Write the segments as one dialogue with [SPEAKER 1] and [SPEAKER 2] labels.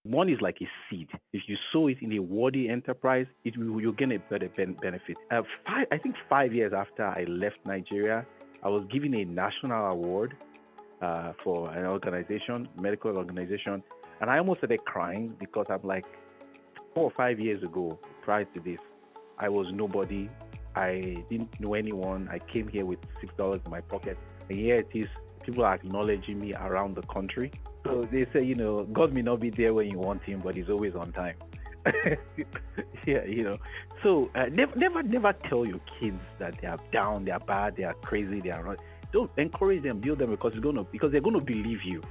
[SPEAKER 1] One is like a seed. If you sow it in a worthy enterprise, you'll gain a better benefit. I think 5 years after I left Nigeria, I was given a national award for an organization, medical organization, and I almost started crying because I'm like, 4 or 5 years ago, prior to this, I was nobody. I didn't know anyone. I came here with $6 in my pocket, and here it is. People are acknowledging me around the country. So they say, God may not be there when you want him, but he's always on time. Yeah. So never tell your kids that they are down, they are bad, they are crazy, they are not. Don't encourage them, build them because they're gonna believe you.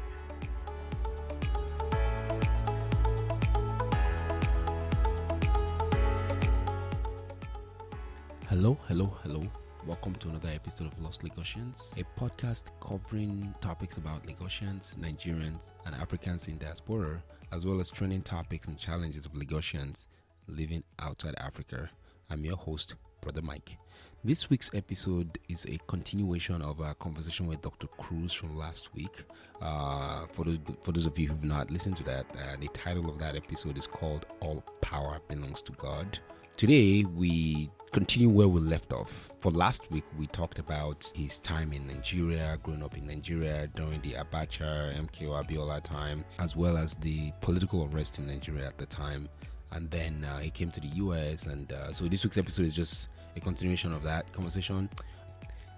[SPEAKER 2] Hello. Welcome to another episode of Lost Lagosians, a podcast covering topics about Lagosians, Nigerians, and Africans in diaspora, as well as trending topics and challenges of Lagosians living outside Africa. I'm your host, Brother Mike. This week's episode is a continuation of our conversation with Dr. Cruze from last week. For those of you who've not listened to that, the title of that episode is called All Power Belongs to God. Today, we continue where we left off. For last week, we talked about his time in Nigeria, growing up in Nigeria during the Abacha, MKO Abiola time, as well as the political unrest in Nigeria at the time. And then he came to the US. And so this week's episode is just a continuation of that conversation.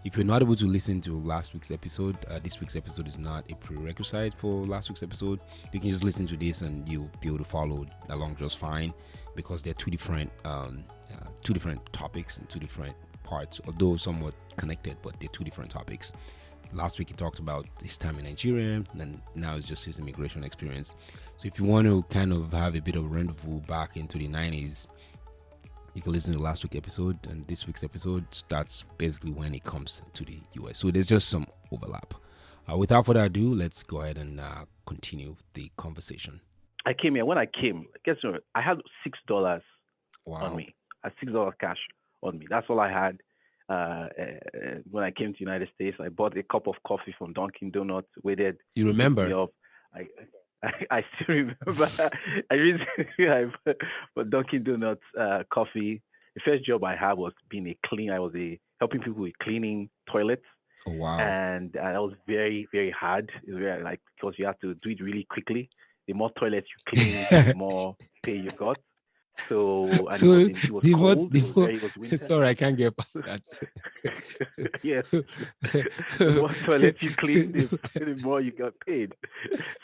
[SPEAKER 2] If you're not able to listen to last week's episode, this week's episode is not a prerequisite for last week's episode. You can just listen to this and you'll be able to follow along just fine, because they're two different topics and two different parts, although somewhat connected, but they're two different topics. Last week he talked about his time in Nigeria, and now it's just his immigration experience. So if you want to kind of have a bit of a rendezvous back into the 90s, you can listen to last week's episode, and this week's episode starts basically when it comes to the US. So there's just some overlap. Without further ado, let's go ahead and continue the conversation.
[SPEAKER 1] I came here. When I came, guess what? I had $6
[SPEAKER 2] Wow.
[SPEAKER 1] on me. I had $6 cash on me. That's all I had. When I came to the United States, I bought a cup of coffee from Dunkin' Donuts. Waited.
[SPEAKER 2] You remember?
[SPEAKER 1] I still remember. I bought Dunkin' Donuts coffee. The first job I had was being a cleaner. I was helping people with cleaning toilets.
[SPEAKER 2] Oh, wow.
[SPEAKER 1] And that was very, very hard. It was very, because you have to do it really quickly. The more toilets you clean, the more pay you got. So it was cold. It was winter.
[SPEAKER 2] Sorry, I can't get past that.
[SPEAKER 1] Yes. The more toilets you clean, the more you got paid.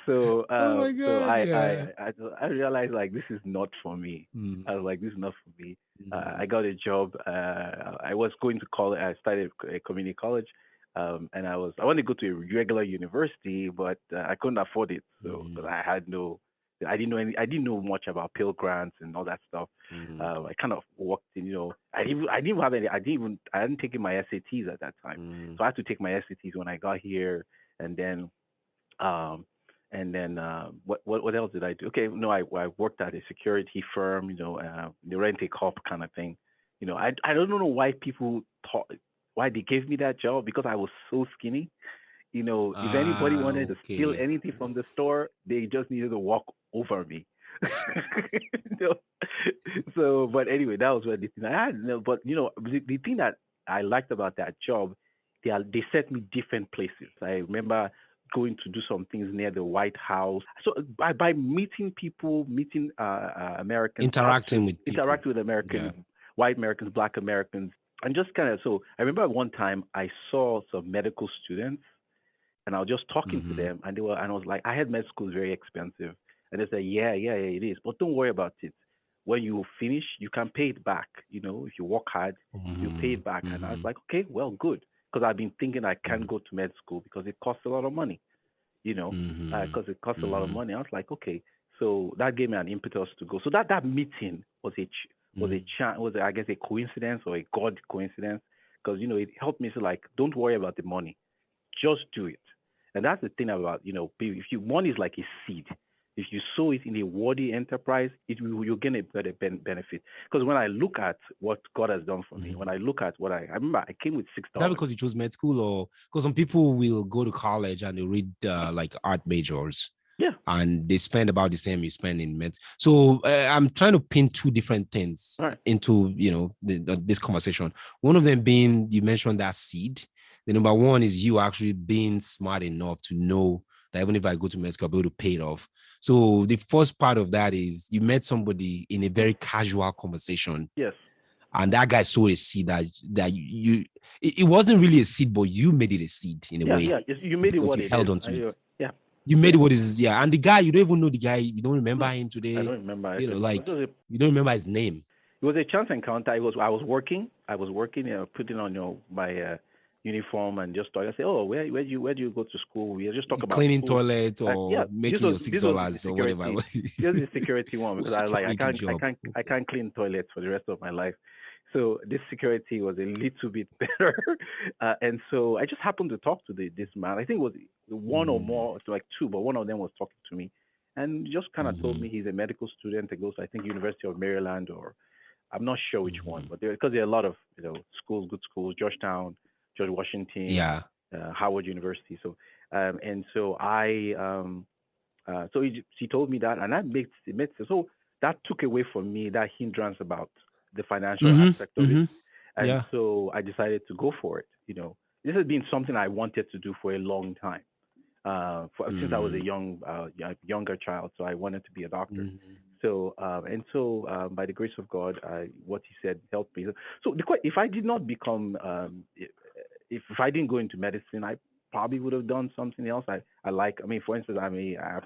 [SPEAKER 1] So,
[SPEAKER 2] Oh my God,
[SPEAKER 1] I realized this is not for me. I was like, this is not for me. I got a job. I was going to college. I started a community college. And I wanted to go to a regular university, but I couldn't afford it. So because I didn't know much about Pell Grants and all that stuff. I kind of walked in, I hadn't taken my SATs at that time. So I had to take my SATs when I got here. And then, what else did I do? Okay, no, I worked at a security firm, the rent a cop kind of thing. I don't know why people why they gave me that job, because I was so skinny. If anybody wanted to steal anything from the store, they just needed to walk over me. So, but anyway, that was what the thing I had. But the thing that I liked about that job, they sent me different places. I remember going to do some things near the White House. So by meeting people, meeting Americans,
[SPEAKER 2] interacting with
[SPEAKER 1] Americans, white Americans, Black Americans. And just kind of, so I remember one time I saw some medical students, and I was just talking to them, and I was like, I heard med school is very expensive. And they said, yeah, it is. But don't worry about it. When you finish, you can pay it back. If you work hard, you pay it back. And I was like, okay, well, good. Because I've been thinking I can't go to med school because it costs a lot of money, because it costs a lot of money. I was like, okay. So that gave me an impetus to go. So that meeting was I guess a coincidence or a God coincidence, because it helped me to don't worry about the money, just do it. And that's the thing about if money is like a seed. If you sow it in a worthy enterprise, you'll gain a better benefit. Because when I look at what God has done for me, when I look at what I remember, I came with $6.
[SPEAKER 2] Is that because you chose med school, or because some people will go to college and they read art majors?
[SPEAKER 1] Yeah.
[SPEAKER 2] And they spend about the same you spend in med. So I'm trying to pin two different things
[SPEAKER 1] All right.
[SPEAKER 2] into, this conversation. One of them being, you mentioned that seed. The number one is you actually being smart enough to know that even if I go to med school, I'll be able to pay it off. So the first part of that is you met somebody in a very casual conversation.
[SPEAKER 1] Yes.
[SPEAKER 2] And that guy sowed a seed that you it wasn't really a seed, but you made it a seed in a way.
[SPEAKER 1] Yeah. You made it
[SPEAKER 2] Because
[SPEAKER 1] what
[SPEAKER 2] you
[SPEAKER 1] it
[SPEAKER 2] held
[SPEAKER 1] is.
[SPEAKER 2] on to it.
[SPEAKER 1] Yeah.
[SPEAKER 2] You made it what is, and the guy, you don't even know the guy, you don't remember him
[SPEAKER 1] I
[SPEAKER 2] today.
[SPEAKER 1] don't remember.
[SPEAKER 2] You don't remember his name.
[SPEAKER 1] It was a chance encounter. I was working, putting on my uniform and just talking. I said, "Oh, where do you go to school?" We just talk about
[SPEAKER 2] Cleaning
[SPEAKER 1] school.
[SPEAKER 2] toilets or making your $6
[SPEAKER 1] the
[SPEAKER 2] or whatever.
[SPEAKER 1] security. This is the security one because I was like,
[SPEAKER 2] Security job.
[SPEAKER 1] I can't clean toilets for the rest of my life. So this security was a little bit better, and so I just happened to talk to this man. I think it was one or more, it's like two, but one of them was talking to me, and just kind of told me he's a medical student. He goes, I think, University of Maryland, or I'm not sure which one, but because there are a lot of schools, good schools, Georgetown, George Washington,
[SPEAKER 2] Yeah.
[SPEAKER 1] Howard University. So and so I so he told me that, and that makes it makes sense. So that took away from me that hindrance about the financial aspect of it, and
[SPEAKER 2] Yeah.
[SPEAKER 1] so I decided to go for it. This has been something I wanted to do for a long time. Since I was a younger child, so I wanted to be a doctor. So by the grace of God, what he said helped me. So if I did not become, if I didn't go into medicine, I probably would have done something else. I mean, for instance, I'm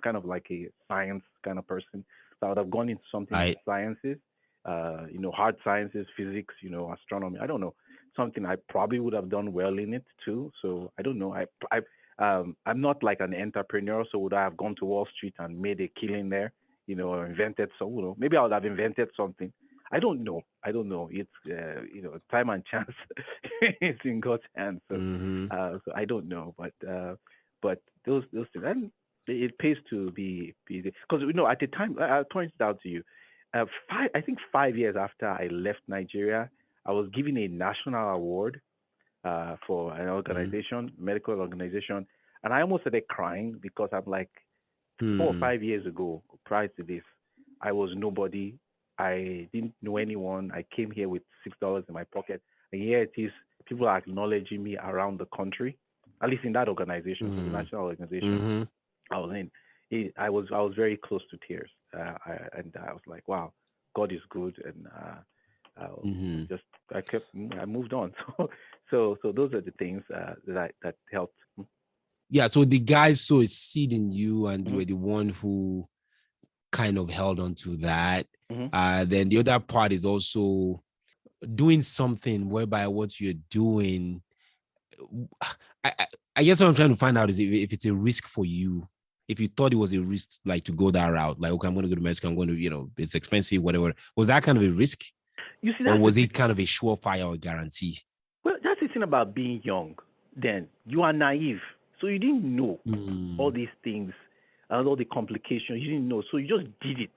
[SPEAKER 1] kind of like a science kind of person. So I would have gone into something in the sciences, hard sciences, physics, astronomy. I don't know, something I probably would have done well in it too. So I don't know. I'm not like an entrepreneur, so would I have gone to Wall Street and made a killing there, or invented some, maybe I would have invented something. I don't know. It's time and chance is in God's hands. So, so I don't know, but those things, and it pays to be because at the time I pointed out to you, I think 5 years after I left Nigeria, I was given a national award for an organization, medical organization, and I almost started crying because I'm like, 4 or 5 years ago, prior to this, I was nobody. I didn't know anyone. I came here with $6 in my pocket, and here it is. People are acknowledging me around the country, at least in that organization, so the national organization I was in. I was very close to tears, and I was like, wow, God is good, and I moved on. So those are the things that helped.
[SPEAKER 2] Yeah. So the guys saw a seed in you, and you were the one who kind of held on to that. Then the other part is also doing something whereby what you're doing. I guess what I'm trying to find out is if it's a risk for you. If you thought it was a risk, like to go that route, like, okay, I'm going to go to Mexico, I'm going to, it's expensive, whatever. Was that kind of a risk?
[SPEAKER 1] You see,
[SPEAKER 2] or was it kind of a surefire or guarantee?
[SPEAKER 1] Well, that's the thing about being young. Then you are naive, so you didn't know all these things and all the complications. You didn't know, so you just did it,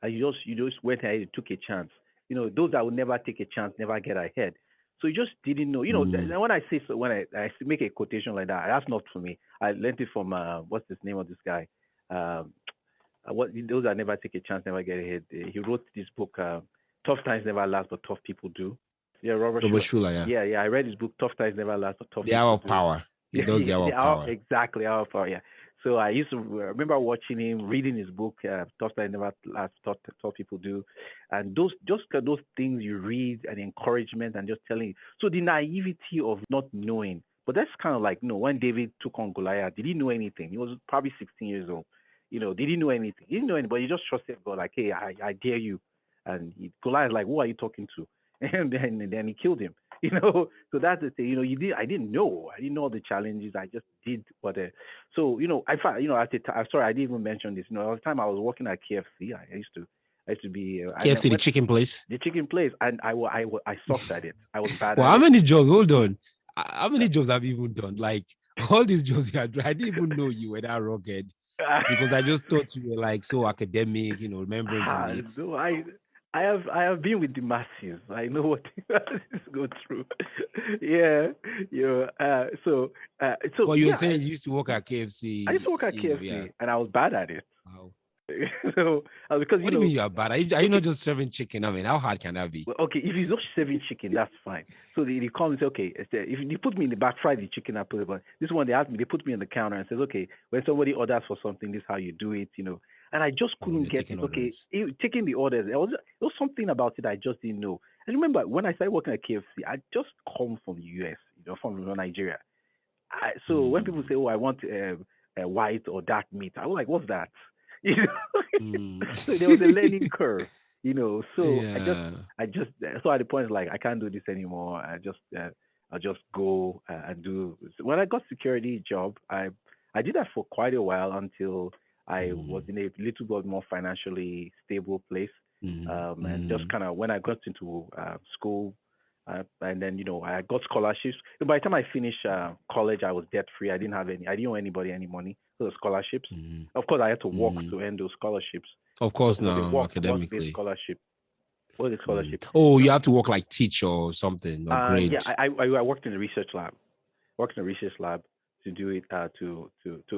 [SPEAKER 1] and you just went ahead and took a chance. Those that would never take a chance never get ahead. So you just didn't know. When I say so, when I make a quotation like that, that's not for me. I learned it from what's the name of this guy? What those that never take a chance never get ahead. He wrote this book. Tough times never last, but tough people do. Yeah, Robert
[SPEAKER 2] Schuller.
[SPEAKER 1] Yeah. I read his book. Tough times never last, but tough.
[SPEAKER 2] The Hour of Power. He does the Hour of Power.
[SPEAKER 1] Exactly, Hour of Power. Yeah. So I used to remember watching him, reading his book. Tough times never last, tough people do, and those things you read and encouragement and just telling you. So the naivety of not knowing, but that's kind of like when David took on Goliath, did he know anything? He was probably 16 years old. Did he know anything? He didn't know anything, but he just trusted God. Like, hey, I dare you. And Goliath like, who are you talking to? And then he killed him. So that's the thing. I didn't know all the challenges. I just did what. So I found at the time. Sorry, I didn't even mention this. At the time I was working at KFC. I used to be
[SPEAKER 2] KFC, the chicken place.
[SPEAKER 1] The chicken place, and I sucked at it. I was bad.
[SPEAKER 2] Well, how many jobs? Hold on. How many jobs have you even done? Like all these jobs you had. I didn't even know you were that rugged because I just thought you were like so academic. Remembering.
[SPEAKER 1] I have been with the masses. I know what this go through. Yeah, so
[SPEAKER 2] But you were
[SPEAKER 1] yeah,
[SPEAKER 2] saying you used to work at
[SPEAKER 1] I used
[SPEAKER 2] KFC,
[SPEAKER 1] to work at
[SPEAKER 2] yeah.
[SPEAKER 1] KFC and I was bad at it.
[SPEAKER 2] Wow.
[SPEAKER 1] So because
[SPEAKER 2] What do you mean you're bad? Are you not
[SPEAKER 1] okay,
[SPEAKER 2] just serving chicken? I mean, how hard can that be?
[SPEAKER 1] well, okay, if it's just serving chicken, that's fine. So they call me and say, okay, if you put me in the back, fry the chicken, I put it. But this one, they asked me, they put me on the counter and says, okay, when somebody orders for something, this is how you do it. And I just
[SPEAKER 2] Oh,
[SPEAKER 1] couldn't
[SPEAKER 2] you're
[SPEAKER 1] get
[SPEAKER 2] taking
[SPEAKER 1] it. Okay,
[SPEAKER 2] orders.
[SPEAKER 1] taking the orders, there was something about it I just didn't know. I remember when I started working at KFC, I just come from the US, from Nigeria. So when people
[SPEAKER 2] Mm.
[SPEAKER 1] say, oh, I want a white or dark meat, I was like, what's that? You know,
[SPEAKER 2] Mm.
[SPEAKER 1] so there was a learning curve. So I just,
[SPEAKER 2] Yeah.
[SPEAKER 1] I just, so at the point like I can't do this anymore. I'll just go and do. When I got security job, I did that for quite a while until I was
[SPEAKER 2] Mm.
[SPEAKER 1] in a little bit more financially stable place.
[SPEAKER 2] Mm.
[SPEAKER 1] And just
[SPEAKER 2] Mm.
[SPEAKER 1] kind of when I got into school, and then I got scholarships. By the time I finished college, I was debt free. I didn't owe anybody any money for the scholarships.
[SPEAKER 2] Mm.
[SPEAKER 1] Of course, I had to work
[SPEAKER 2] Mm.
[SPEAKER 1] to earn those scholarships.
[SPEAKER 2] Of
[SPEAKER 1] But
[SPEAKER 2] course,
[SPEAKER 1] it was a
[SPEAKER 2] now
[SPEAKER 1] work based
[SPEAKER 2] academically.
[SPEAKER 1] scholarship. What was a
[SPEAKER 2] Mm.
[SPEAKER 1] scholarship?
[SPEAKER 2] Oh,
[SPEAKER 1] You
[SPEAKER 2] you
[SPEAKER 1] know,
[SPEAKER 2] have to work like teach or something or
[SPEAKER 1] yeah,
[SPEAKER 2] grade.
[SPEAKER 1] I worked in the research lab. Worked in a research lab to do it to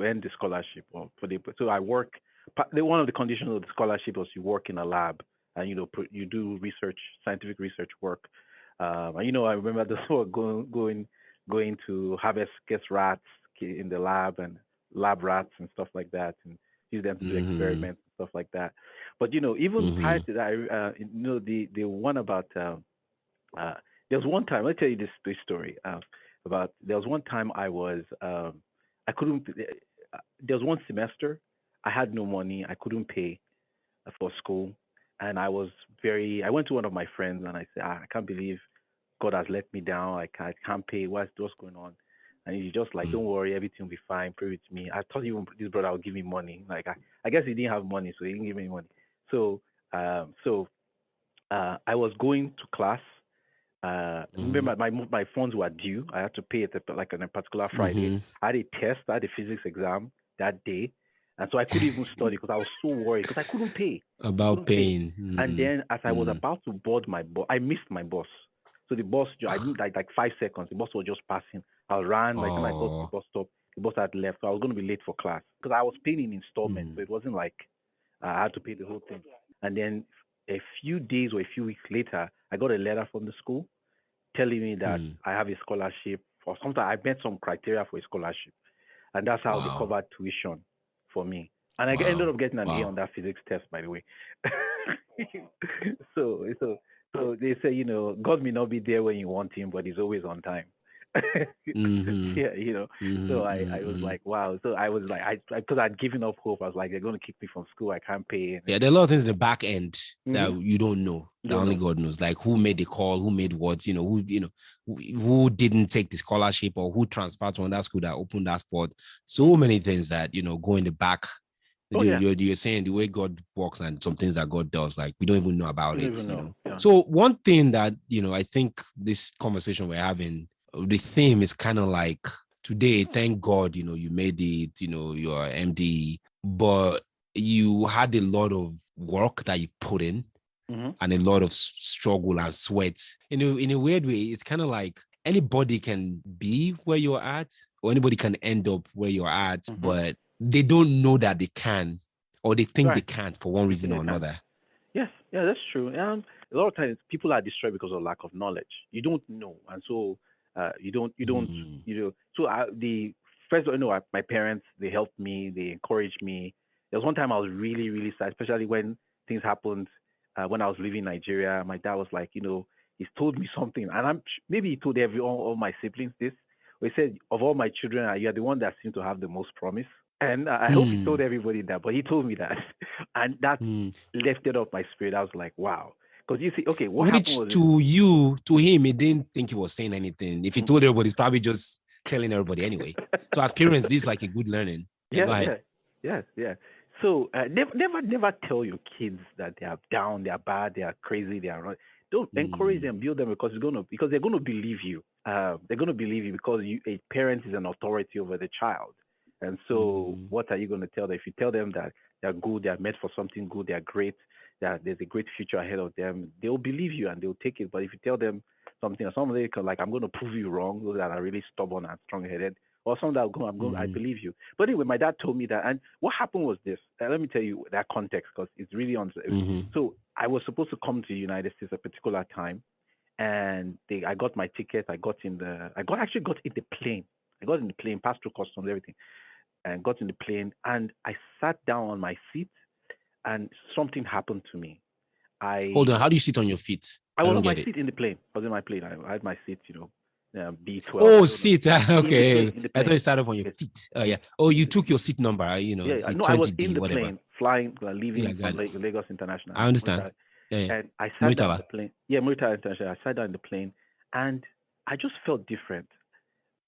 [SPEAKER 1] earn the scholarship or for the so I work. One of the conditions of the scholarship was you work in a lab and you do research, scientific research work. And I remember the sort of going to harvest guest rats in the lab and lab rats and stuff like that and use them to do
[SPEAKER 2] Mm-hmm.
[SPEAKER 1] experiments and stuff like that. But even prior
[SPEAKER 2] Mm-hmm.
[SPEAKER 1] to that, the one about uh, there was one time. Let me tell you this story. About there was one time I couldn't. There was one semester I had no money. I couldn't pay for school, and I went to one of my friends and I said, I can't believe God has let me down. I can't pay. What's going on? And he's just like, don't worry, everything will be fine. Pray with me. I thought even this brother would give me money. Like I guess he didn't have money, so he didn't give me money. So I was going to class.
[SPEAKER 2] Mm-hmm.
[SPEAKER 1] Remember, my phones were due. I had to pay it like on a particular Friday.
[SPEAKER 2] Mm-hmm.
[SPEAKER 1] I had a test. I had a physics exam that day, and so I couldn't even study because I was so worried because I couldn't pay.
[SPEAKER 2] About
[SPEAKER 1] Couldn't pay.
[SPEAKER 2] pain.
[SPEAKER 1] And then as I was
[SPEAKER 2] Mm-hmm.
[SPEAKER 1] about to board my bus, I missed my bus. So the bus, I didn't like 5 seconds. The bus was just passing. I ran. By the time I got to the
[SPEAKER 2] Oh.
[SPEAKER 1] bus stop, the bus had left. So I was going to be late for class because I was paying in installments. So
[SPEAKER 2] Mm.
[SPEAKER 1] it wasn't like I had to pay the whole thing. And then a few days or a few weeks later, I got a letter from the school telling me that
[SPEAKER 2] Mm.
[SPEAKER 1] I have a scholarship or something. I met some criteria for a scholarship, and that's how they
[SPEAKER 2] Wow.
[SPEAKER 1] covered tuition for me. And I ended
[SPEAKER 2] Wow.
[SPEAKER 1] up getting an A on
[SPEAKER 2] Wow.
[SPEAKER 1] that physics test, by the way. so, so, so they say, God may not be there when you want him, but he's always on time.
[SPEAKER 2] Mm-hmm.
[SPEAKER 1] Yeah.
[SPEAKER 2] Mm-hmm.
[SPEAKER 1] So I was
[SPEAKER 2] Mm-hmm.
[SPEAKER 1] like, wow. So I was like, because I'd given up hope. I was like, they're going to kick me from school. I can't pay.
[SPEAKER 2] Yeah, there are a lot of things in the back end that
[SPEAKER 1] Mm-hmm.
[SPEAKER 2] you don't know,
[SPEAKER 1] You
[SPEAKER 2] that
[SPEAKER 1] don't
[SPEAKER 2] only
[SPEAKER 1] know.
[SPEAKER 2] God knows. Like who made the call, who made what, who didn't take the scholarship or who transferred to another school that opened that spot. So
[SPEAKER 1] Mm-hmm.
[SPEAKER 2] many things that go in the back.
[SPEAKER 1] Oh yeah.
[SPEAKER 2] You're saying the way God works and some things that God does, like we don't even know
[SPEAKER 1] You
[SPEAKER 2] about
[SPEAKER 1] don't
[SPEAKER 2] it,
[SPEAKER 1] even know. Yeah.
[SPEAKER 2] So one thing that I think this conversation we're having, the theme is kind of like today, thank God, you made it, you're MD, but you had a lot of work that you put in
[SPEAKER 1] Mm-hmm.
[SPEAKER 2] and a lot of struggle and sweat. In a weird way, it's kind of like anybody can be where you're at or anybody can end up where you're at,
[SPEAKER 1] Mm-hmm.
[SPEAKER 2] but they don't know that they can or they think they
[SPEAKER 1] Right.
[SPEAKER 2] can't for one
[SPEAKER 1] They
[SPEAKER 2] reason
[SPEAKER 1] think
[SPEAKER 2] or
[SPEAKER 1] they can.
[SPEAKER 2] another.
[SPEAKER 1] Yes, yeah, that's true. A lot of times people are destroyed because of lack of knowledge. You don't know, and so
[SPEAKER 2] Mm,
[SPEAKER 1] So the first, my parents they helped me, they encouraged me. There was one time I was really really sad, especially when things happened when I was leaving Nigeria. My dad was like, he's told me something, and maybe he told all my siblings this. He said, of all my children, you're the one that seemed to have the most promise. And I hope he told
[SPEAKER 2] mm,
[SPEAKER 1] everybody that, but he told me that, and that
[SPEAKER 2] mm.
[SPEAKER 1] lifted up my spirit. I was like, wow, because you see, okay, what happened
[SPEAKER 2] Which
[SPEAKER 1] was this.
[SPEAKER 2] to him, he didn't think he was saying anything. If he told everybody, he's probably just telling everybody anyway. So as parents, this is like a good learning. Yeah,
[SPEAKER 1] Yeah,
[SPEAKER 2] go
[SPEAKER 1] yeah,
[SPEAKER 2] ahead.
[SPEAKER 1] yeah. So never tell your kids that they are down, they are bad, they are crazy, they are not. Don't encourage
[SPEAKER 2] Mm,
[SPEAKER 1] them, build them because they're gonna believe you. They're gonna believe you because a parent is an authority over the child. And so,
[SPEAKER 2] mm,
[SPEAKER 1] what are you gonna tell them? If you tell them that they're good, they're meant for something good, they're great, that there's a great future ahead of them, they'll believe you and they'll take it. But if you tell them something or somebody like, I'm going to prove you wrong, those that are really stubborn and strong-headed, or some that go, I
[SPEAKER 2] Mm,
[SPEAKER 1] believe you. But anyway, my dad told me that, and what happened was this. Let me tell you that context because it's really on.
[SPEAKER 2] mm-hmm.
[SPEAKER 1] So I was supposed to come to the United States at a particular time, and I got my ticket. Actually got in the plane. I got in the plane, passed through customs, everything, and got in the plane, and I sat down on my seat, and something happened to me.
[SPEAKER 2] Hold on.
[SPEAKER 1] I
[SPEAKER 2] How do you sit on your feet?
[SPEAKER 1] I
[SPEAKER 2] I
[SPEAKER 1] was
[SPEAKER 2] don't
[SPEAKER 1] on my
[SPEAKER 2] get it.
[SPEAKER 1] seat in the plane. I was in my plane. I had my seat, B12.
[SPEAKER 2] Oh,
[SPEAKER 1] I don't know.
[SPEAKER 2] seat.
[SPEAKER 1] In the
[SPEAKER 2] Okay.
[SPEAKER 1] plane, in the
[SPEAKER 2] I thought
[SPEAKER 1] plane.
[SPEAKER 2] you started off on your
[SPEAKER 1] Yes.
[SPEAKER 2] feet. Oh, yeah. Oh,
[SPEAKER 1] In
[SPEAKER 2] you
[SPEAKER 1] the,
[SPEAKER 2] took your seat number,
[SPEAKER 1] yeah,
[SPEAKER 2] seat
[SPEAKER 1] no, I was in
[SPEAKER 2] 20D,
[SPEAKER 1] the
[SPEAKER 2] whatever.
[SPEAKER 1] plane, flying,
[SPEAKER 2] Yeah,
[SPEAKER 1] leaving
[SPEAKER 2] I
[SPEAKER 1] from
[SPEAKER 2] got it.
[SPEAKER 1] Lagos International.
[SPEAKER 2] I understand. Yeah, yeah.
[SPEAKER 1] And I sat down in the
[SPEAKER 2] Muritala.
[SPEAKER 1] plane. Yeah, Murita International. I sat down in the plane, and I just felt different.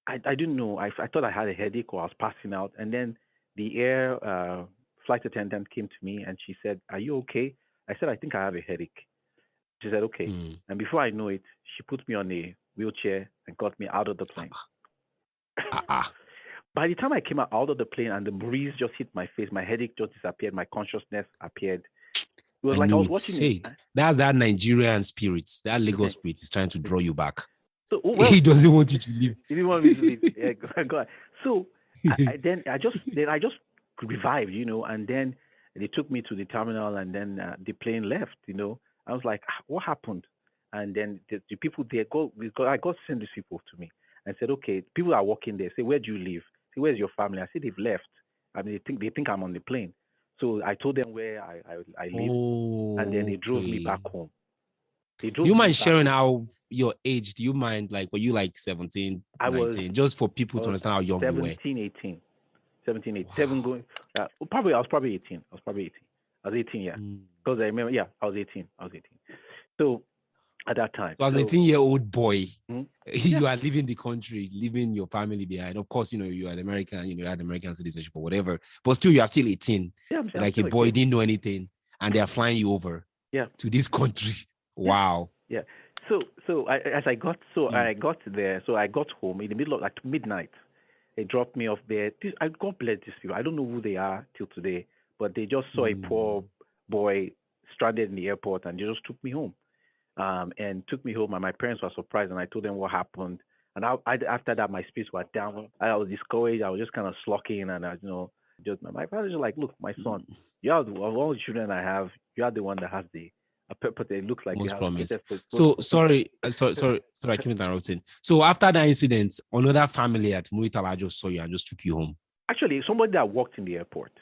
[SPEAKER 1] I didn't know. I thought I had a headache or I was passing out. And then the air flight attendant came to me and she said, "Are you okay?" I said, "I think I have a headache." She said, "Okay."
[SPEAKER 2] Hmm.
[SPEAKER 1] And before I know it, she put me on a wheelchair and got me out of the plane.
[SPEAKER 2] Ah, ah.
[SPEAKER 1] By the time I came out of the plane and the breeze just hit my face, my headache just disappeared, my consciousness appeared. It was
[SPEAKER 2] I
[SPEAKER 1] like I
[SPEAKER 2] knew
[SPEAKER 1] was
[SPEAKER 2] it.
[SPEAKER 1] watching
[SPEAKER 2] Hey,
[SPEAKER 1] it.
[SPEAKER 2] that's that Nigerian spirit. That Lagos
[SPEAKER 1] Yeah.
[SPEAKER 2] spirit is trying to draw you back.
[SPEAKER 1] So well,
[SPEAKER 2] He doesn't want you to leave.
[SPEAKER 1] he didn't want me to leave. Yeah, go ahead. So I just revived, and then they took me to the terminal, and then the plane left. I was like, what happened? And then the people there I got to send these people to me and said, okay, people are working there. Say, where do you live? Say, where's your family? I said, they've left. I mean, they think I'm on the plane. So I told them where I lived, and then they drove me back
[SPEAKER 2] Okay.
[SPEAKER 1] home. They
[SPEAKER 2] Do
[SPEAKER 1] drove
[SPEAKER 2] you
[SPEAKER 1] me
[SPEAKER 2] mind
[SPEAKER 1] back
[SPEAKER 2] sharing
[SPEAKER 1] home.
[SPEAKER 2] how your age? Do you mind, like, were you like 17,
[SPEAKER 1] I was
[SPEAKER 2] 19? Just for
[SPEAKER 1] I
[SPEAKER 2] people to
[SPEAKER 1] was
[SPEAKER 2] understand how young you were.
[SPEAKER 1] 17, 18. 17, 8, 7
[SPEAKER 2] Wow.
[SPEAKER 1] going. Probably I was probably 18. I was probably 18. I was 18, yeah.
[SPEAKER 2] Mm.
[SPEAKER 1] Because I remember, yeah, I was 18. I was 18. So at that time,
[SPEAKER 2] So as an
[SPEAKER 1] so
[SPEAKER 2] 18-year-old boy,
[SPEAKER 1] mm, yeah,
[SPEAKER 2] you are leaving the country, leaving your family behind. Of course, you are an American, you had American citizenship or whatever, but still you are still 18.
[SPEAKER 1] yeah, I'm
[SPEAKER 2] Like a
[SPEAKER 1] still a
[SPEAKER 2] boy,
[SPEAKER 1] kid.
[SPEAKER 2] didn't know anything, and they are flying you over
[SPEAKER 1] Yeah,
[SPEAKER 2] to this country.
[SPEAKER 1] yeah,
[SPEAKER 2] Wow.
[SPEAKER 1] yeah. So
[SPEAKER 2] Mm.
[SPEAKER 1] I got there. So I got home in the middle of like midnight. They dropped me off there. God bless these people. I don't know who they are till today, but they just saw a poor
[SPEAKER 2] Mm.
[SPEAKER 1] boy stranded in the airport and they just took me home. And took me home. And my parents were surprised, and I told them what happened. And after that, my spirits were down. I was discouraged. I was just kind of slocking, and just my parents were like, "Look, my son,
[SPEAKER 2] Mm.
[SPEAKER 1] you are of all the children I have, you are the one that has a pepper. It looks like you
[SPEAKER 2] Most
[SPEAKER 1] have the
[SPEAKER 2] promise.
[SPEAKER 1] greatest
[SPEAKER 2] So
[SPEAKER 1] potential."
[SPEAKER 2] sorry, I keep interrupting. So after that incident, another family at Muritala just saw you and just took you home.
[SPEAKER 1] Actually, somebody that worked in the airport,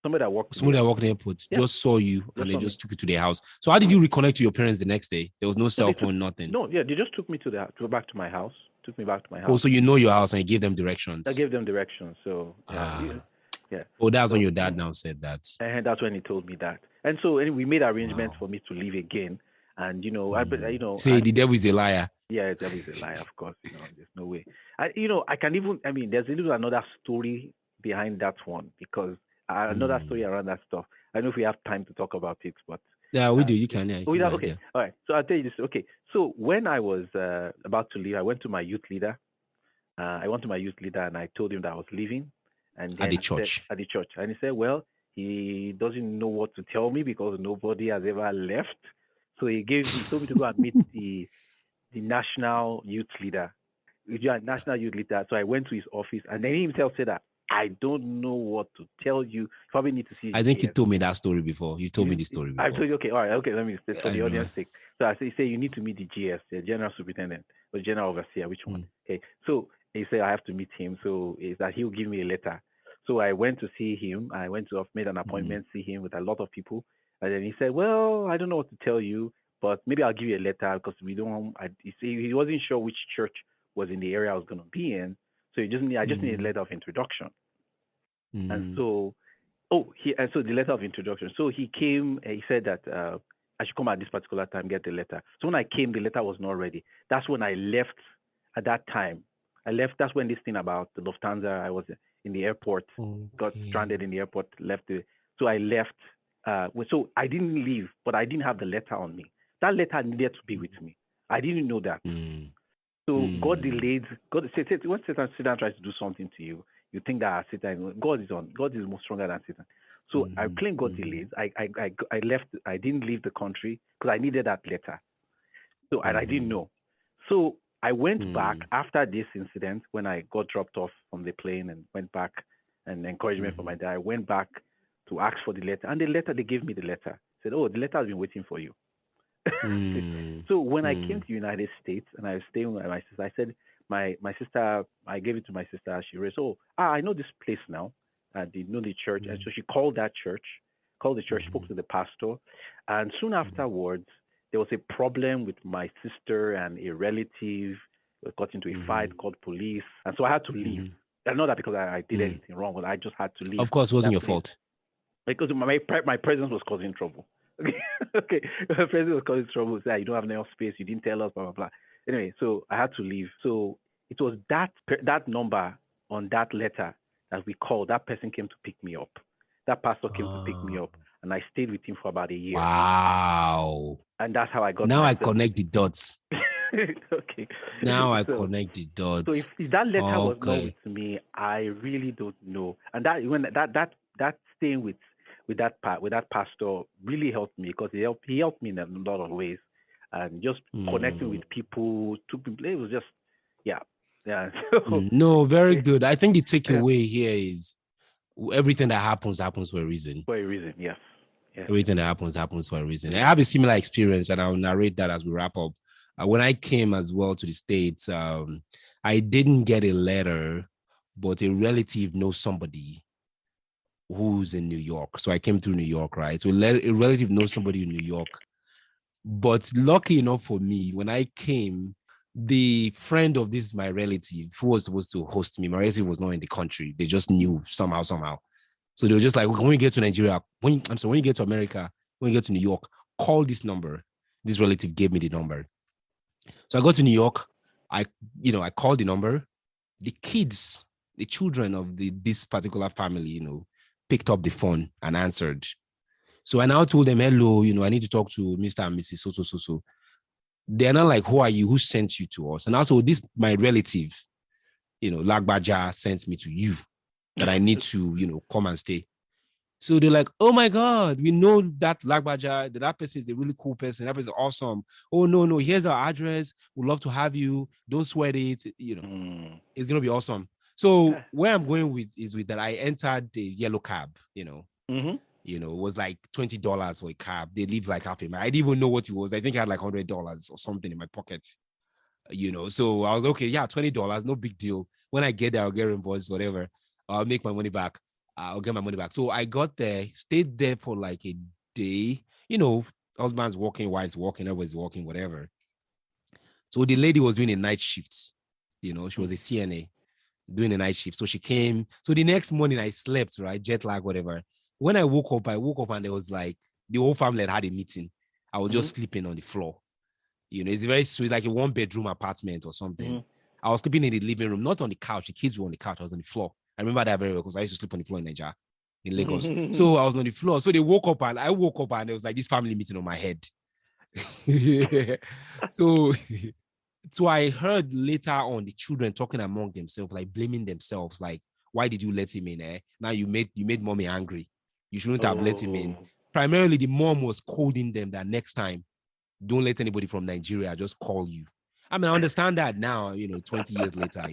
[SPEAKER 1] somebody that worked in the
[SPEAKER 2] Somebody that
[SPEAKER 1] airport,
[SPEAKER 2] worked in the airport
[SPEAKER 1] yeah,
[SPEAKER 2] just saw you and
[SPEAKER 1] just
[SPEAKER 2] they
[SPEAKER 1] saw me.
[SPEAKER 2] just took you to their house. So how did you reconnect to your parents the next day? There was no
[SPEAKER 1] No,
[SPEAKER 2] cell phone, nothing.
[SPEAKER 1] they just took me back to my house. Took me back to my
[SPEAKER 2] Oh,
[SPEAKER 1] house.
[SPEAKER 2] so you know your house and you gave them
[SPEAKER 1] I
[SPEAKER 2] directions.
[SPEAKER 1] gave them directions. So yeah,
[SPEAKER 2] Ah.
[SPEAKER 1] yeah.
[SPEAKER 2] Oh, that's when
[SPEAKER 1] So
[SPEAKER 2] your dad now said that.
[SPEAKER 1] and that's when he told me that. And so anyway, we made arrangements
[SPEAKER 2] Wow.
[SPEAKER 1] for me to leave again. And
[SPEAKER 2] Say the devil is a liar.
[SPEAKER 1] yeah, that was a lie, of course. There's no way. I can even. I mean, there's even another story behind that one because another story
[SPEAKER 2] Hmm.
[SPEAKER 1] around that stuff. I don't know if we have time to talk about it, but
[SPEAKER 2] Yeah, we do. You
[SPEAKER 1] yeah.
[SPEAKER 2] can. Yeah, you
[SPEAKER 1] Oh,
[SPEAKER 2] can
[SPEAKER 1] yeah,
[SPEAKER 2] go ahead.
[SPEAKER 1] okay,
[SPEAKER 2] Yeah.
[SPEAKER 1] all right. So I'll tell you this. Okay, so when I was about to leave, I went to my youth leader. I went to my youth leader and I told him that I was leaving. And
[SPEAKER 2] At the
[SPEAKER 1] then he said,
[SPEAKER 2] church.
[SPEAKER 1] at the church. And he said, well, he doesn't know what to tell me because nobody has ever left. So he told me to go and meet the national youth leader. Yeah, national youth leader. So I went to his office and then he himself said that I don't know what to tell you. You probably need to see
[SPEAKER 2] I
[SPEAKER 1] his
[SPEAKER 2] think you
[SPEAKER 1] GS.
[SPEAKER 2] told me that story before. You told me this story
[SPEAKER 1] I
[SPEAKER 2] before.
[SPEAKER 1] told you, okay, all right, okay, let me say for
[SPEAKER 2] I
[SPEAKER 1] the
[SPEAKER 2] remember.
[SPEAKER 1] audience sake. So he said you need to meet the GS, the general superintendent or general overseer, which one?
[SPEAKER 2] Hmm.
[SPEAKER 1] Okay, so he said I have to meet him. So is that he'll give me a letter. So I went to see him. I went to made an
[SPEAKER 2] Hmm.
[SPEAKER 1] appointment, see him with a lot of people, and then he said, well, I don't know what to tell you, but maybe I'll give you a letter because we don't. He wasn't sure which church was in the area I was going to be in, so I just need a
[SPEAKER 2] Hmm.
[SPEAKER 1] letter of introduction. And
[SPEAKER 2] Hmm.
[SPEAKER 1] so so the letter of introduction. So he came. He said that I should come at this particular time, get the letter. So when I came, the letter was not ready. That's when I left. At that time, I left. That's when this thing about the Lufthansa. I was in the airport, got
[SPEAKER 2] Okay.
[SPEAKER 1] stranded in the airport, left. So I left. So I didn't leave, but I didn't have the letter on me. That letter needed to be with me. I didn't know that.
[SPEAKER 2] Hmm.
[SPEAKER 1] So God
[SPEAKER 2] Hmm.
[SPEAKER 1] delayed. When Satan tries to do something to you, you think that Satan, God is more stronger than Satan. So our plane got delayed. I left. I didn't leave the country because I needed that letter. So and I didn't know. So I went back after this incident when I got dropped off from the plane and went back and encouragement from my dad. I went back to ask for the letter, and the letter they gave me the letter said, "Oh, the letter has been waiting for you." So when I came to the United States and I was staying with my sister, I said, my sister, I gave it to my sister. She raised, oh, I know this place now. They know the church. And so she called that church, called the church, spoke to the pastor. And soon afterwards, there was a problem with my sister and a relative. We got into a fight, called police. And so I had to leave. And not that because I did anything wrong, but I just had to leave.
[SPEAKER 2] Of course, it wasn't your fault.
[SPEAKER 1] Because my presence was causing trouble. Okay. My presence was causing trouble. Say, you don't have enough space. You didn't tell us, blah, blah, blah. Anyway, so I had to leave. So it was that number on that letter that we called. That person came to pick me up. That pastor came to pick me up. And I stayed with him for about a year.
[SPEAKER 2] Wow.
[SPEAKER 1] And that's how I got
[SPEAKER 2] Now myself. I connect the dots.
[SPEAKER 1] Okay.
[SPEAKER 2] Now I connect the dots.
[SPEAKER 1] So if that letter was not with me, I really don't know. And that staying with that pastor really helped me because he helped me in a lot of ways, and just connecting with people. It was just yeah.
[SPEAKER 2] No, very good. I think the takeaway here is everything that happens for a reason.
[SPEAKER 1] For a reason, yes.
[SPEAKER 2] Everything that happens for a reason. I have a similar experience, and I'll narrate that as we wrap up. When I came as well to the States, I didn't get a letter, but a relative knows somebody who's in New York. So I came through New York, right? So a relative knows somebody in New York. But lucky enough for me, when I came, the friend of this, my relative, who was supposed to host me, my relative was not in the country. They just knew somehow. So they were just like, when we get to Nigeria, when you get to America, when you get to New York, call this number. This relative gave me the number. So I got to New York. I called the number. The children of this particular family, picked up the phone and answered. So I now told them, hello, I need to talk to Mr. and Mrs. So. They're not like, who are you? Who sent you to us? And also my relative, Lagbaja sent me to you that I need to, come and stay. So they're like, oh my God, we know that Lagbaja, that person is a really cool person. That person is awesome. Oh, no, here's our address. We'd love to have you. Don't sweat it. It's going to be awesome. So where I'm going with is with that I entered the yellow cab, it was like $20 for a cab. They leave like half a mile. I didn't even know what it was. I think I had like $100 or something in my pocket, So I was okay. Yeah, $20, no big deal. When I get there, I'll get reimbursed, whatever. I'll make my money back. I'll get my money back. So I got there, stayed there for like a day. Husband's working, wife's working, everybody's working, whatever. So the lady was doing a night shift. She was a CNA doing a night shift. So she came. So the next morning I slept, right? Jet lag, whatever. When I woke up and there was like the whole family had a meeting. I was just sleeping on the floor. It's very sweet, like a 1-bedroom apartment or something. I was sleeping in the living room, not on the couch. The kids were on the couch. I was on the floor. I remember that very well because I used to sleep on the floor in Nigeria, in Lagos. So I was on the floor. So they woke up and I woke up and there was like this family meeting on my head. So I heard later on the children talking among themselves, like blaming themselves, like, why did you let him in? Now you made mommy angry. You shouldn't have let him in. Primarily, the mom was scolding them that next time, don't let anybody from Nigeria just call you. I mean, I understand that now, 20 years later,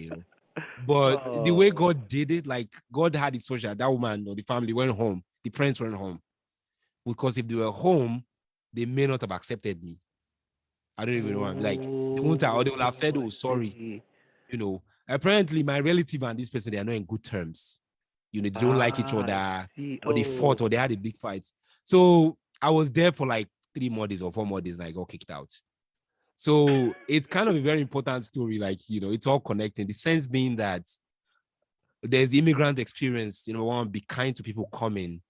[SPEAKER 2] But the way God did it, like God had it social. That woman or the family went home. The parents went home. Because if they were home, they may not have accepted me. I don't even know. Like, they won't have, or they would have said, oh, sorry. Apparently my relative and this person, they are not in good terms. They don't like each other, or they fought, or they had a big fight. So I was there for like 3 more days or 4 more days, and I got kicked out. So it's kind of a very important story. Like, it's all connected. The sense being that there's the immigrant experience. Want to be kind to people coming.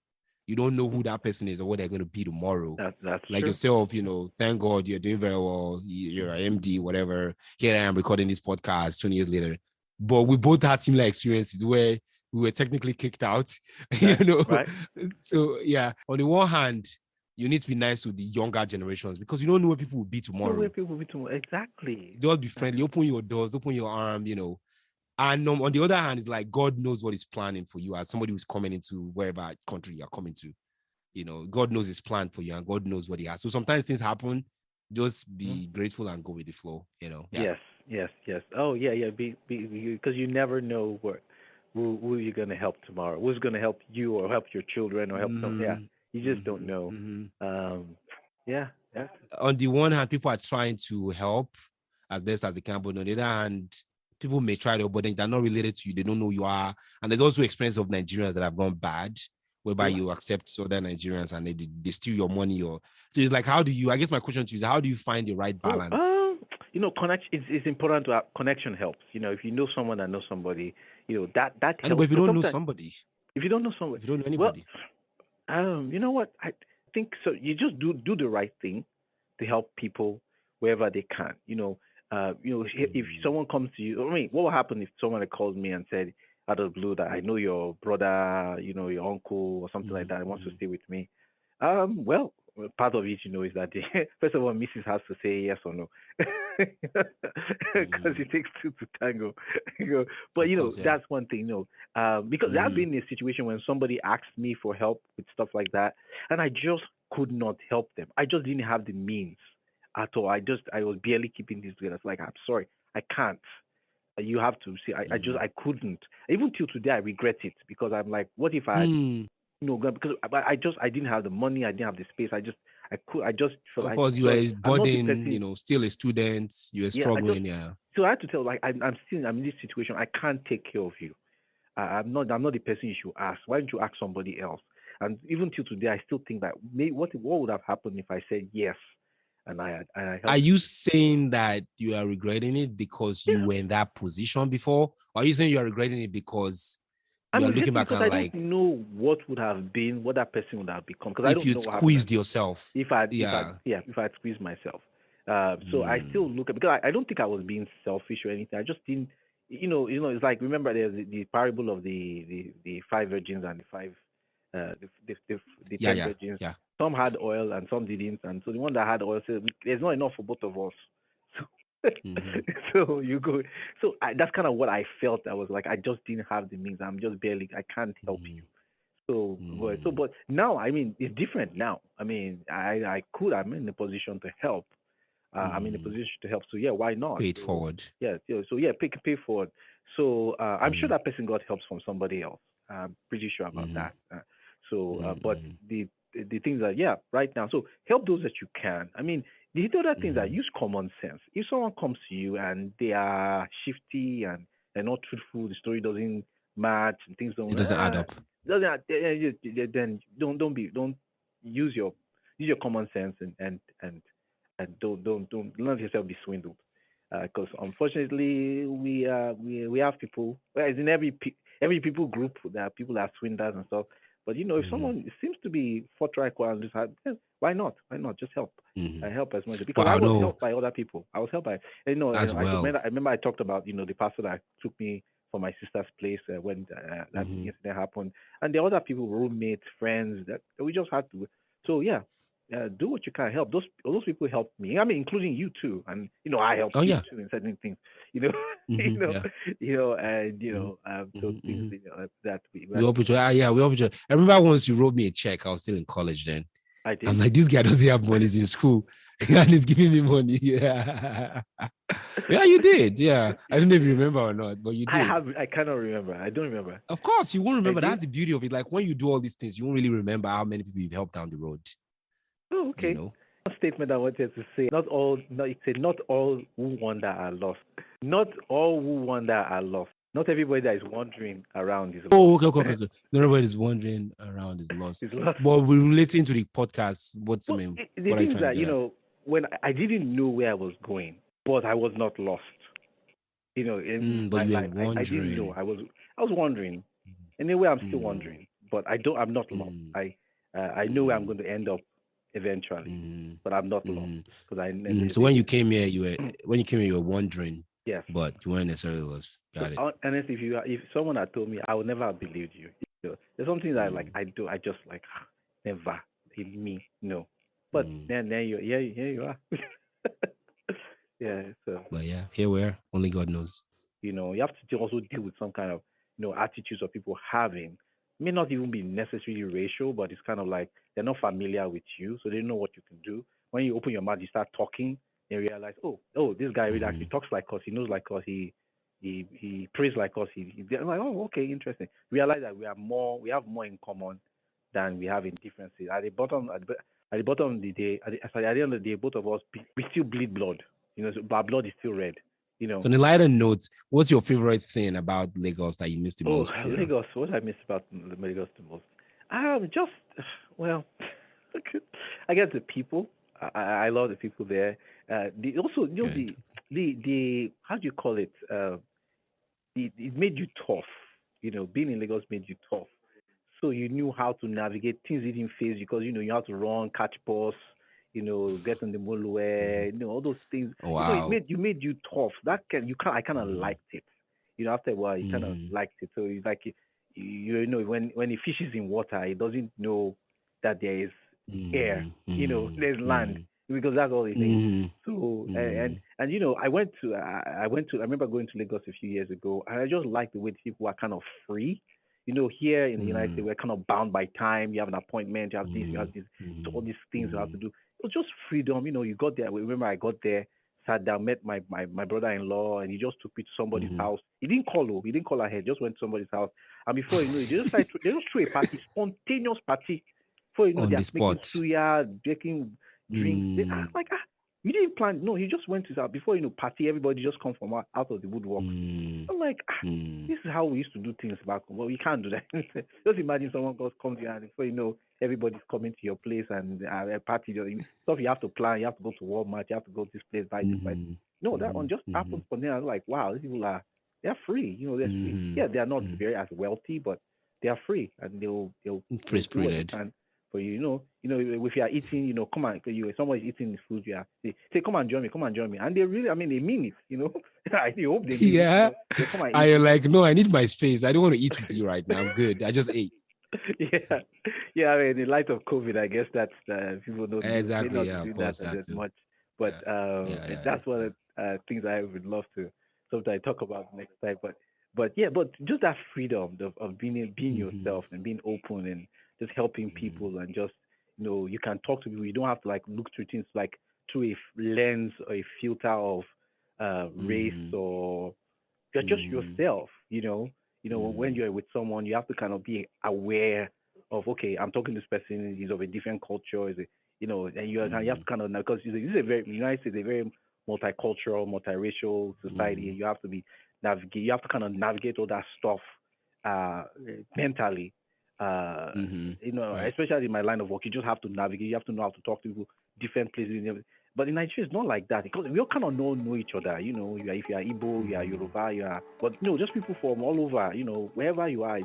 [SPEAKER 2] You don't know who that person is or what they're going to be tomorrow.
[SPEAKER 1] That's
[SPEAKER 2] like
[SPEAKER 1] true.
[SPEAKER 2] Yourself, thank God you're doing very well. You're an MD, whatever. Here I am recording this podcast 20 years later. But we both had similar experiences where we were technically kicked out,
[SPEAKER 1] Right.
[SPEAKER 2] So yeah, on the one hand, you need to be nice to the younger generations because you don't know where people will be tomorrow.
[SPEAKER 1] Exactly.
[SPEAKER 2] Just be friendly, open your doors, open your arm, And on the other hand, it's like God knows what He's planning for you as somebody who's coming into wherever country you're coming to. God knows His plan for you, and God knows what He has. So sometimes things happen. Just
[SPEAKER 1] Mhm.
[SPEAKER 2] be grateful and go with the flow. Yeah.
[SPEAKER 1] Yes, yes. Oh, yeah, yeah. Because you never know who you're gonna help tomorrow. Who's gonna help you or help your children or help some. Yeah, you just don't know.
[SPEAKER 2] Mm-hmm.
[SPEAKER 1] Um, yeah, yeah.
[SPEAKER 2] On the one hand, people are trying to help as best as they can, but on the other hand, people may try to, but they're not related to you. They don't know who you are. And there's also experience of Nigerians that have gone bad, whereby
[SPEAKER 1] Sure.
[SPEAKER 2] you accept other Nigerians and they steal your money. So it's like, how do you? I guess my question to you is, how do you find the right
[SPEAKER 1] Oh,
[SPEAKER 2] balance?
[SPEAKER 1] connection. It's important to have connection helps. If you know someone that knows somebody, that
[SPEAKER 2] I know, but
[SPEAKER 1] helps.
[SPEAKER 2] if you
[SPEAKER 1] Because
[SPEAKER 2] don't know
[SPEAKER 1] sometimes
[SPEAKER 2] somebody,
[SPEAKER 1] if you don't know somebody,
[SPEAKER 2] if you don't know
[SPEAKER 1] well,
[SPEAKER 2] anybody,
[SPEAKER 1] you know what? I think so. You just do the right thing to help people wherever they can. If someone comes to you, I mean, what will happen if someone calls me and said out of the blue that I know your brother, your uncle or something like that, and wants to stay with me? Well, part of it, is that first of all, Mrs. has to say yes or no, because it takes two to tango. But
[SPEAKER 2] of course, yeah.
[SPEAKER 1] that's one thing. Because I've been in a situation when somebody asked me for help with stuff like that, and I just could not help them. I just didn't have the means at all. I was barely keeping this together. It's like, I'm sorry, I can't. You have to see. I couldn't. Even till today, I regret it because I'm like, what if I had because I didn't have the money, I didn't have the space. I just felt
[SPEAKER 2] Of
[SPEAKER 1] like,
[SPEAKER 2] course, you are
[SPEAKER 1] sorry,
[SPEAKER 2] a
[SPEAKER 1] I'm not the
[SPEAKER 2] burden,
[SPEAKER 1] person.
[SPEAKER 2] still a student, you are
[SPEAKER 1] Yeah, I just
[SPEAKER 2] struggling, yeah.
[SPEAKER 1] so I had to tell like I'm in this situation. I can't take care of you. I'm not the person you should ask. Why don't you ask somebody else? And even till today, I still think that what would have happened if I said yes and I
[SPEAKER 2] Are
[SPEAKER 1] helped
[SPEAKER 2] you
[SPEAKER 1] you?
[SPEAKER 2] saying that you are regretting it because
[SPEAKER 1] Yeah,
[SPEAKER 2] you were in that position before? Or are you saying you are regretting it because you
[SPEAKER 1] I'm
[SPEAKER 2] are looking
[SPEAKER 1] regretting
[SPEAKER 2] back
[SPEAKER 1] because
[SPEAKER 2] and
[SPEAKER 1] I don't
[SPEAKER 2] like,
[SPEAKER 1] know what would have been, what that person would have become, because I
[SPEAKER 2] if
[SPEAKER 1] don't
[SPEAKER 2] you'd
[SPEAKER 1] know what happened
[SPEAKER 2] squeezed yourself? Yeah.
[SPEAKER 1] if I had squeezed myself. So I still
[SPEAKER 2] Mm.
[SPEAKER 1] look at because I don't think I was being selfish or anything. I just didn't, it's like remember there's the parable of the five virgins and the five, the
[SPEAKER 2] Yeah,
[SPEAKER 1] 10 virgins.
[SPEAKER 2] yeah.
[SPEAKER 1] Some had oil and some didn't, and so the one that had oil said, "There's not enough for both of us." So,
[SPEAKER 2] Mm-hmm.
[SPEAKER 1] so you go. So that's kind of what I felt. I was like, I just didn't have the means. I'm just barely. I can't help you.
[SPEAKER 2] Mm-hmm.
[SPEAKER 1] But now, I mean, it's different now. I mean, I could. I'm in a position to help. I'm in a
[SPEAKER 2] Mm-hmm.
[SPEAKER 1] position to help. So yeah, why not?
[SPEAKER 2] Pay it
[SPEAKER 1] So
[SPEAKER 2] forward.
[SPEAKER 1] yeah, so yeah, pay forward. So I'm sure
[SPEAKER 2] Mm-hmm.
[SPEAKER 1] that person got help from somebody else. I'm pretty sure about
[SPEAKER 2] Mm-hmm.
[SPEAKER 1] that. But
[SPEAKER 2] Mm-hmm.
[SPEAKER 1] the things that yeah, right now. So help those that you can. I mean, the other things that
[SPEAKER 2] Mm-hmm.
[SPEAKER 1] use common sense. If someone comes to you and they are shifty and they're not truthful, the story doesn't match and things
[SPEAKER 2] It
[SPEAKER 1] don't
[SPEAKER 2] doesn't add up.
[SPEAKER 1] doesn't then don't use your common sense and don't let yourself be swindled. Because unfortunately, we have people. Well, it's in every people group there are people that are swindlers and stuff. But if
[SPEAKER 2] Mm-hmm.
[SPEAKER 1] someone seems to be forthright and just why not? Why not just help? I
[SPEAKER 2] Mm-hmm.
[SPEAKER 1] help as much because I
[SPEAKER 2] Wow,
[SPEAKER 1] was
[SPEAKER 2] no,
[SPEAKER 1] helped by other people. I was helped by
[SPEAKER 2] as well.
[SPEAKER 1] I remember I talked about the pastor that took me from my sister's place when that
[SPEAKER 2] Mm-hmm.
[SPEAKER 1] incident happened, and the other people, roommates, friends, that we just had to. So yeah, do what you can help. Those people helped me. I mean, including you too, and I helped
[SPEAKER 2] Oh
[SPEAKER 1] you
[SPEAKER 2] yeah.
[SPEAKER 1] too in certain things. You know, you
[SPEAKER 2] Mm-hmm.
[SPEAKER 1] know,
[SPEAKER 2] Yeah.
[SPEAKER 1] and
[SPEAKER 2] Mm-hmm.
[SPEAKER 1] so
[SPEAKER 2] Mm-hmm.
[SPEAKER 1] things
[SPEAKER 2] Mm-hmm.
[SPEAKER 1] that we
[SPEAKER 2] We
[SPEAKER 1] had
[SPEAKER 2] hope
[SPEAKER 1] to.
[SPEAKER 2] each other. Yeah, we hope each other. I remember once you wrote me a check. I was still in college then.
[SPEAKER 1] I
[SPEAKER 2] I'm
[SPEAKER 1] did.
[SPEAKER 2] like, this guy doesn't have money. He's in school and he's giving me money. Yeah. Yeah, you did. Yeah. I don't know if you remember or not, but you did.
[SPEAKER 1] I cannot remember. I don't remember.
[SPEAKER 2] Of course, you won't
[SPEAKER 1] I
[SPEAKER 2] remember. That's
[SPEAKER 1] did.
[SPEAKER 2] the beauty of it. Like when you do all these things, you won't really remember how many people you've helped down the road,
[SPEAKER 1] Oh,
[SPEAKER 2] you
[SPEAKER 1] okay.
[SPEAKER 2] know?
[SPEAKER 1] One statement I wanted to say: not all, no, it said not all who wander are lost. Not all who wander are lost. Not everybody that is wandering around is lost.
[SPEAKER 2] Oh, okay. Not everybody's wandering around is lost.
[SPEAKER 1] Is lost.
[SPEAKER 2] But we're relating to the podcast.
[SPEAKER 1] Well, the
[SPEAKER 2] What are you
[SPEAKER 1] thing is
[SPEAKER 2] trying to
[SPEAKER 1] that
[SPEAKER 2] get at?
[SPEAKER 1] when I didn't know where I was going, but I was not lost. In
[SPEAKER 2] But
[SPEAKER 1] my
[SPEAKER 2] you were
[SPEAKER 1] life, I didn't know.
[SPEAKER 2] wondering.
[SPEAKER 1] I was wondering. Anyway, I'm still
[SPEAKER 2] Mm,
[SPEAKER 1] wondering, but I'm not lost.
[SPEAKER 2] mm,
[SPEAKER 1] I know where I'm
[SPEAKER 2] mm,
[SPEAKER 1] going to end up eventually,
[SPEAKER 2] mm,
[SPEAKER 1] but I'm not lost
[SPEAKER 2] mm,
[SPEAKER 1] because
[SPEAKER 2] So when you came here, you were wondering,
[SPEAKER 1] yes.
[SPEAKER 2] but you weren't necessarily lost.
[SPEAKER 1] Because
[SPEAKER 2] Got it.
[SPEAKER 1] honestly, if someone had told me, I would never have believed you. There's something that like
[SPEAKER 2] Mm,
[SPEAKER 1] I just like never in me no. But
[SPEAKER 2] mm.
[SPEAKER 1] then you here you are. Yeah. So
[SPEAKER 2] But yeah, here we are. Only God knows.
[SPEAKER 1] You have to also deal with some kind of, attitudes of people having. May not even be necessarily racial, but it's kind of like they're not familiar with you, so they don't know what you can do. When you open your mouth, you start talking, they realize, oh, this guy really actually
[SPEAKER 2] Mm-hmm.
[SPEAKER 1] talks like us. He knows like us. He prays like us. I'm like, oh, okay, interesting. Realize that we have more in common than we have in differences. At the bottom of the day, at the end of the day, both of us we still bleed blood. So our blood is still red. You
[SPEAKER 2] So
[SPEAKER 1] know.
[SPEAKER 2] on a lighter note, what's your favorite thing about Lagos that you missed the
[SPEAKER 1] Oh,
[SPEAKER 2] most?
[SPEAKER 1] Lagos. What I miss about Lagos the most? Just well, I guess the people. I love the people there. The also
[SPEAKER 2] Good.
[SPEAKER 1] the how do you call it? It made you tough. Being in Lagos made you tough. So you knew how to navigate things you didn't face because you have to run, catch bus, get on the motorway,
[SPEAKER 2] Mm-hmm.
[SPEAKER 1] all those things. It
[SPEAKER 2] Wow.
[SPEAKER 1] made you tough. I kind of
[SPEAKER 2] Mm-hmm.
[SPEAKER 1] liked it. After a while, you kind of
[SPEAKER 2] Mm-hmm.
[SPEAKER 1] liked it. So it's like when it fishes in water, it doesn't know that there is air. There's land
[SPEAKER 2] Mm-hmm.
[SPEAKER 1] because that's all it thinks.
[SPEAKER 2] Mm-hmm.
[SPEAKER 1] So
[SPEAKER 2] Mm-hmm.
[SPEAKER 1] I remember going to Lagos a few years ago, and I just liked the way people are kind of free. Here in the United States, we're kind of bound by time. You have an appointment, you have this, you
[SPEAKER 2] Mm-hmm.
[SPEAKER 1] have this, so all
[SPEAKER 2] Mm-hmm.
[SPEAKER 1] these things you have
[SPEAKER 2] Mm-hmm.
[SPEAKER 1] to do. It was just freedom. You got there. I remember I got there, sat down, met my brother-in-law, and he just took me to somebody's
[SPEAKER 2] Mm-hmm.
[SPEAKER 1] house. He didn't call ahead, just went to somebody's house. And before you know it, they just threw a party, spontaneous party. Before you know,
[SPEAKER 2] On the
[SPEAKER 1] they're making
[SPEAKER 2] spot.
[SPEAKER 1] suya, making drinks.
[SPEAKER 2] Mm-hmm.
[SPEAKER 1] I'm like, you didn't plan. No, he just went to his house. Before party, everybody just come from out of the woodwork. I'm like,
[SPEAKER 2] Mm-hmm.
[SPEAKER 1] this is how we used to do things back home. Well, we can't do that. Just imagine someone comes to you and before you know, everybody's coming to your place and a party. Stuff you have to plan. You have to go to Walmart. You have to go to this place, buy this, buy.
[SPEAKER 2] Mm-hmm.
[SPEAKER 1] No, that
[SPEAKER 2] Mm-hmm.
[SPEAKER 1] one just
[SPEAKER 2] Mm-hmm.
[SPEAKER 1] happens for me. I was like, wow, these people they're free. They're free.
[SPEAKER 2] Mm-hmm.
[SPEAKER 1] Yeah, they are not
[SPEAKER 2] Mm-hmm.
[SPEAKER 1] very as wealthy, but they are free and they'll
[SPEAKER 2] Free
[SPEAKER 1] do what they
[SPEAKER 2] spirited.
[SPEAKER 1] can for you. If you are eating, come on, somebody's eating the food, say, come and join me, come and join me, and they really, I mean, they mean it. I hope they mean it.
[SPEAKER 2] Yeah.
[SPEAKER 1] They come and eat
[SPEAKER 2] I
[SPEAKER 1] with you.
[SPEAKER 2] like, no, I need my space. I don't want to eat with you right now. I'm good. I just ate.
[SPEAKER 1] Yeah, yeah. I mean, in light of COVID, I guess that's people don't may
[SPEAKER 2] Exactly.
[SPEAKER 1] not be
[SPEAKER 2] Yeah, of
[SPEAKER 1] doing that
[SPEAKER 2] course,
[SPEAKER 1] as
[SPEAKER 2] that too.
[SPEAKER 1] much, but
[SPEAKER 2] Yeah. Yeah, yeah,
[SPEAKER 1] that's one
[SPEAKER 2] yeah.
[SPEAKER 1] of the things I would love to sometimes talk about next time. But yeah, but just that freedom of being
[SPEAKER 2] Mm-hmm.
[SPEAKER 1] yourself and being open and just helping
[SPEAKER 2] Mm-hmm.
[SPEAKER 1] people and just you can talk to people. You don't have to like look through things like through a lens or a filter of race
[SPEAKER 2] Mm-hmm.
[SPEAKER 1] or you're just
[SPEAKER 2] Mm-hmm.
[SPEAKER 1] yourself. When
[SPEAKER 2] Mm-hmm.
[SPEAKER 1] you're with someone, you have to kind of be aware of okay, I'm talking to this person. He's of a different culture. And you have
[SPEAKER 2] Mm-hmm.
[SPEAKER 1] to kind of because this is a very United States is a very multicultural, multiracial society.
[SPEAKER 2] Mm-hmm.
[SPEAKER 1] You have to be navigate. You have to kind of navigate all that stuff uh, mentally. Uh,
[SPEAKER 2] Mm-hmm. Right.
[SPEAKER 1] especially in my line of work, you just have to navigate. You have to know how to talk to people, different places. But in Nigeria, it's not like that because we all kind of know each other. If you are Igbo, you are
[SPEAKER 2] Mm-hmm.
[SPEAKER 1] Yoruba, but just people from all over. Wherever you are,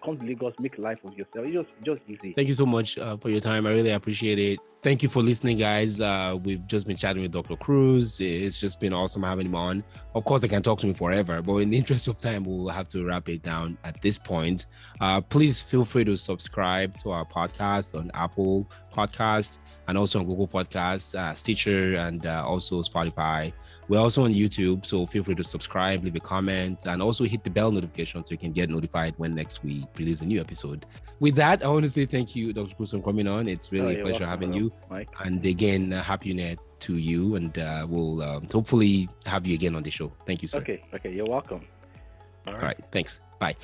[SPEAKER 1] come to Lagos, make life of yourself. It's just easy.
[SPEAKER 2] Thank you so much for your time. I really appreciate it. Thank you for listening, guys. We've just been chatting with Dr. Cruze. It's just been awesome having him on. Of course, they can talk to me forever, but in the interest of time, we'll have to wrap it down at this point. Please feel free to subscribe to our podcast on Apple Podcast and also on Google Podcasts, Stitcher, and also Spotify. We're also on YouTube, so feel free to subscribe, leave a comment, and also hit the bell notification so you can get notified when next we release a new episode. With that, I want to say thank you, Dr. Cruze, for coming on. It's really a pleasure
[SPEAKER 1] Welcome,
[SPEAKER 2] having you.
[SPEAKER 1] Mike.
[SPEAKER 2] And again, happy New Year to you, and we'll hopefully have you again on the show. Thank you, sir.
[SPEAKER 1] Okay, you're welcome.
[SPEAKER 2] All right, thanks. Bye.